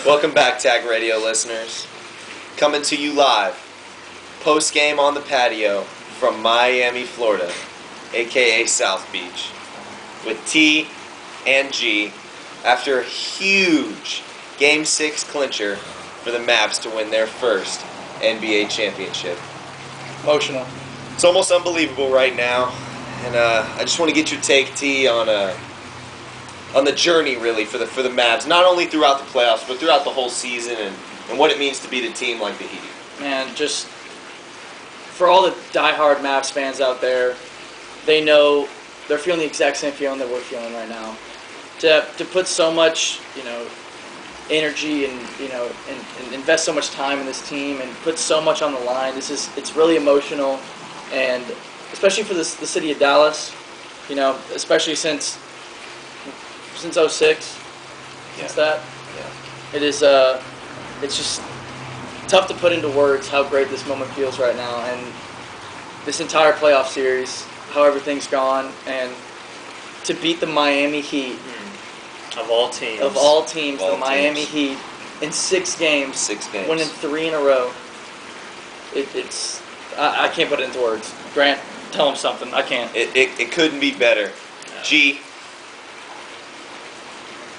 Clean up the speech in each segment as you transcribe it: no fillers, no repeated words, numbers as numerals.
Welcome back, Tag Radio listeners. Coming to you live, post-game on the patio from Miami, Florida, a.k.a. South Beach, with T and G after a huge Game 6 clincher for the Mavs to win their first NBA championship. Emotional. It's almost unbelievable right now, and I just want to get your take, T, on the journey, really, for the Mavs, not only throughout the playoffs, but throughout the whole season, and what it means to beat a team like the Heat. Man, just for all the diehard Mavs fans out there, they know they're feeling the exact same feeling that we're feeling right now. To put so much, energy and invest so much time in this team and put so much on the line. It's really emotional, and especially for the city of Dallas, especially since 06, since that. Yeah. It is it's just tough to put into words how great this moment feels right now, and this entire playoff series, how everything's gone, and to beat the Miami Heat. Of all teams, the Miami Heat in 6 games. Winning 3 in a row. It's I can't put it into words. Grant, tell him something. I can't. It couldn't be better. No. G,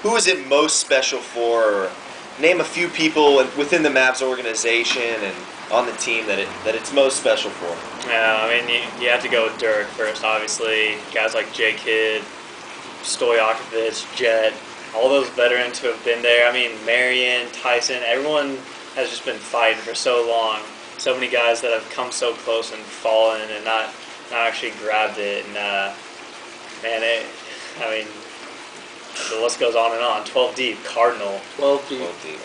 who is it most special for? Name a few people within the Mavs organization and on the team that it's most special for. Yeah, I mean, you have to go with Dirk first, obviously. Guys like J. Kidd, Stojakovic, Jet, all those veterans who have been there. I mean, Marion, Tyson, everyone has just been fighting for so long. So many guys that have come so close and fallen and not actually grabbed it. And, the list goes on and on. 12 deep, Cardinal. 12 deep.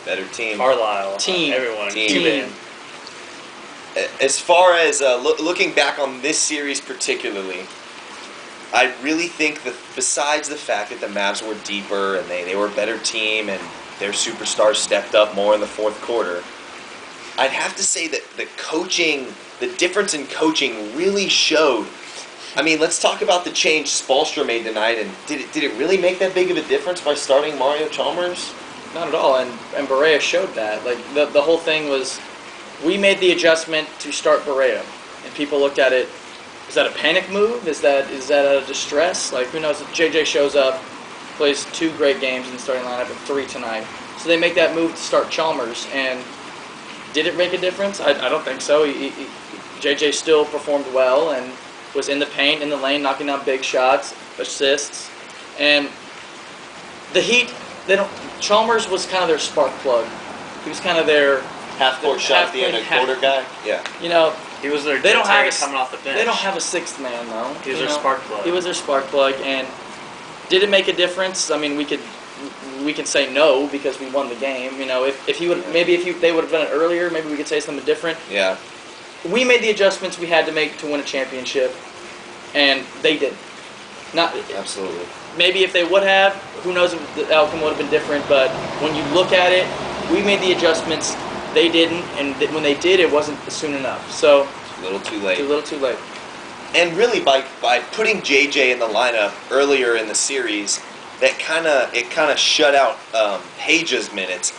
Better team. Carlisle. Team. Everyone. Team. Cuban. As far as looking back on this series particularly, I really think that besides the fact that the Mavs were deeper and they were a better team and their superstars stepped up more in the fourth quarter, I'd have to say that the difference in coaching really showed. I mean, let's talk about the change Spoelstra made tonight, and did it really make that big of a difference by starting Mario Chalmers? Not at all, and Barea showed that. Like, the whole thing was, we made the adjustment to start Barea, and people looked at it, is that a panic move? Is that a distress? Like, who knows? If JJ shows up, plays 2 great games in the starting lineup and 3 tonight. So they make that move to start Chalmers, and did it make a difference? I don't think so. JJ still performed well and was in the paint, in the lane, knocking down big shots, assists. And the Heat, Chalmers was kind of their spark plug. He was kind of their Half-court shot at the end of the quarter guy? Yeah. He was their coming off the bench. They don't have a 6th man, though. He was their spark plug. He was their spark plug, and did it make a difference? I mean, we could say no because we won the game. If he would, they would have done it earlier, maybe we could say something different. Yeah. We made the adjustments we had to make to win a championship, and they did. Not absolutely. Maybe if they would have, who knows if the outcome would have been different. But when you look at it, we made the adjustments. They didn't, and when they did, it wasn't soon enough. So it's a little too late. A little too late. And really, by putting JJ in the lineup earlier in the series, it kind of shut out Page's minutes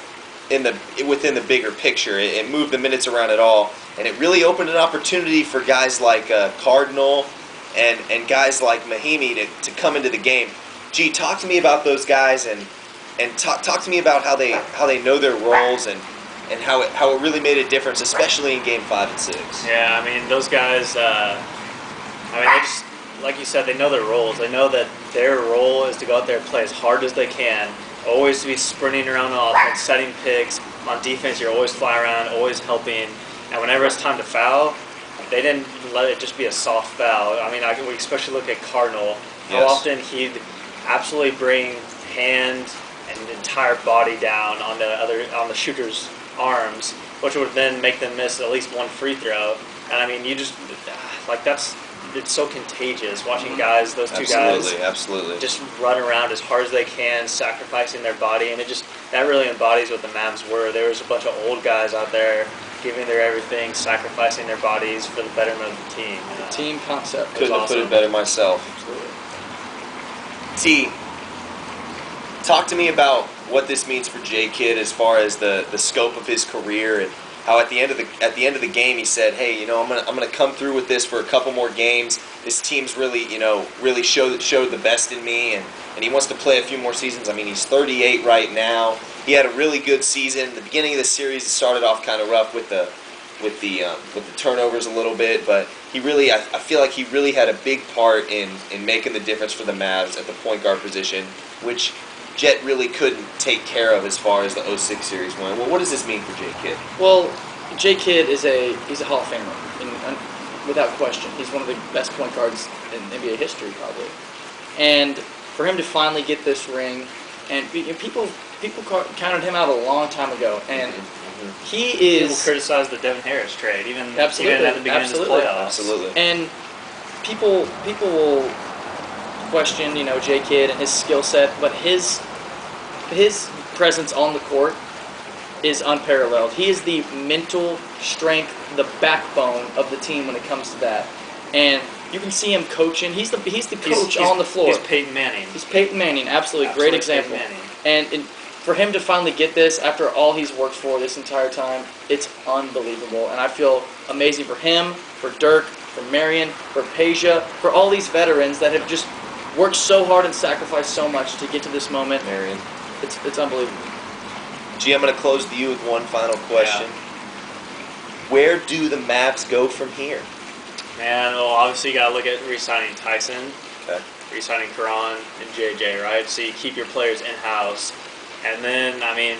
within the bigger picture. It moved the minutes around at all, and it really opened an opportunity for guys like Cardinal and guys like Mahimi to come into the game. Gee, talk to me about those guys and talk to me about how they know their roles and how it really made a difference, especially in Game 5 and 6. Yeah, I mean, those guys, they just, like you said, they know their roles. They know that their role is to go out there and play as hard as they can, always to be sprinting around on offense, setting picks. On defense, you're always flying around, always helping. And whenever it's time to foul, they didn't let it just be a soft foul. I mean, we especially look at Cardinal, how often he'd absolutely bring hand and entire body down on the shooter's arms, which would then make them miss at least 1 free throw. And I mean, it's so contagious watching guys, those two guys, absolutely, just run around as hard as they can, sacrificing their body, and that really embodies what the Mavs were. There was a bunch of old guys out there giving their everything, sacrificing their bodies for the betterment of the team. The team concept. Couldn't have put it better myself. Absolutely. T, talk to me about what this means for J Kidd as far as the scope of his career, and how at the end of the game he said, "Hey, I'm gonna come through with this for a couple more games. This team's really really showed the best in me, and he wants to play a few more seasons. I mean, he's 38 right now. He had a really good season. The beginning of the series, it started off kind of rough with the turnovers a little bit, but I feel like he really had a big part in making the difference for the Mavs at the point guard position, which Jet really couldn't take care of as far as the 06 series went. Well, what does this mean for J Kidd? Well, J Kidd he's a Hall of Famer, without question. He's one of the best point guards in NBA history, probably. And for him to finally get this ring, and people counted him out a long time ago, and he is... People criticized the Devin Harris trade, even at the beginning of the playoffs. Absolutely. And people will question, J Kidd and his skill set, but his presence on the court is unparalleled. He is the mental strength, the backbone of the team when it comes to that. And you can see him coaching. He's the coach on the floor. He's Peyton Manning. He's Peyton Manning, absolutely great example. And for him to finally get this after all he's worked for this entire time, it's unbelievable. And I feel amazing for him, for Dirk, for Marion, for Peja, for all these veterans that have just worked so hard and sacrificed so much to get to this moment. Marion. It's unbelievable. G, I'm going to close with you with one final question. Yeah. Where do the Mavs go from here? Man, well, obviously you got to look at re-signing Tyson, Okay. re-signing Karan and JJ, right? So you keep your players in-house. And then, I mean,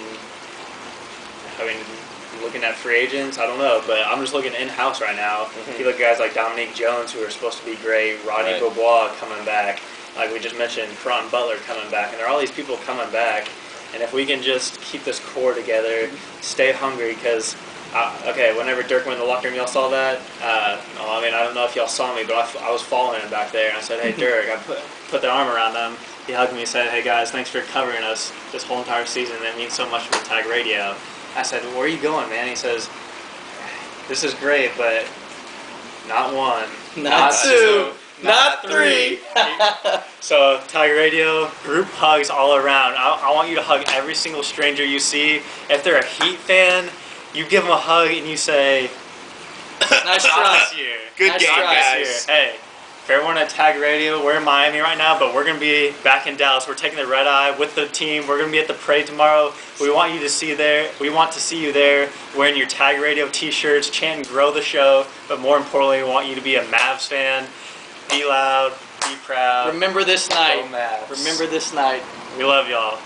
looking at free agents, I don't know, but I'm just looking in-house right now. Mm-hmm. You look at guys like Dominique Jones, who are supposed to be great, Rodney Right. Beaubois coming back, like we just mentioned, Karan Butler coming back, and there are all these people coming back. And if we can just keep this core together, stay hungry, because, whenever Dirk went in the locker room, y'all saw that? I don't know if y'all saw me, but I was following him back there, and I said, "Hey, Dirk," I put the arm around him. He hugged me and said, "Hey, guys, thanks for covering us this whole entire season. That means so much for Tag Radio." I said, "Where are you going, man?" He says, "This is great, but not one, Not two, not three." So, Tiger Radio, group hugs all around. I want you to hug every single stranger you see. If they're a Heat fan, you give them a hug and you say, Nice "Not try. this year. Good Nice game, try. guys. Hey, for everyone at Tag Radio, we're in Miami right now, but we're going to be back in Dallas. We're taking the red eye with the team. We're going to be at the parade tomorrow. We want you to see there. We want to see you there wearing your Tag Radio t-shirts, chanting "Grow the Show." But more importantly, we want you to be a Mavs fan. Be loud, be proud. Remember this night. Go Mavs. Remember this night. We love y'all.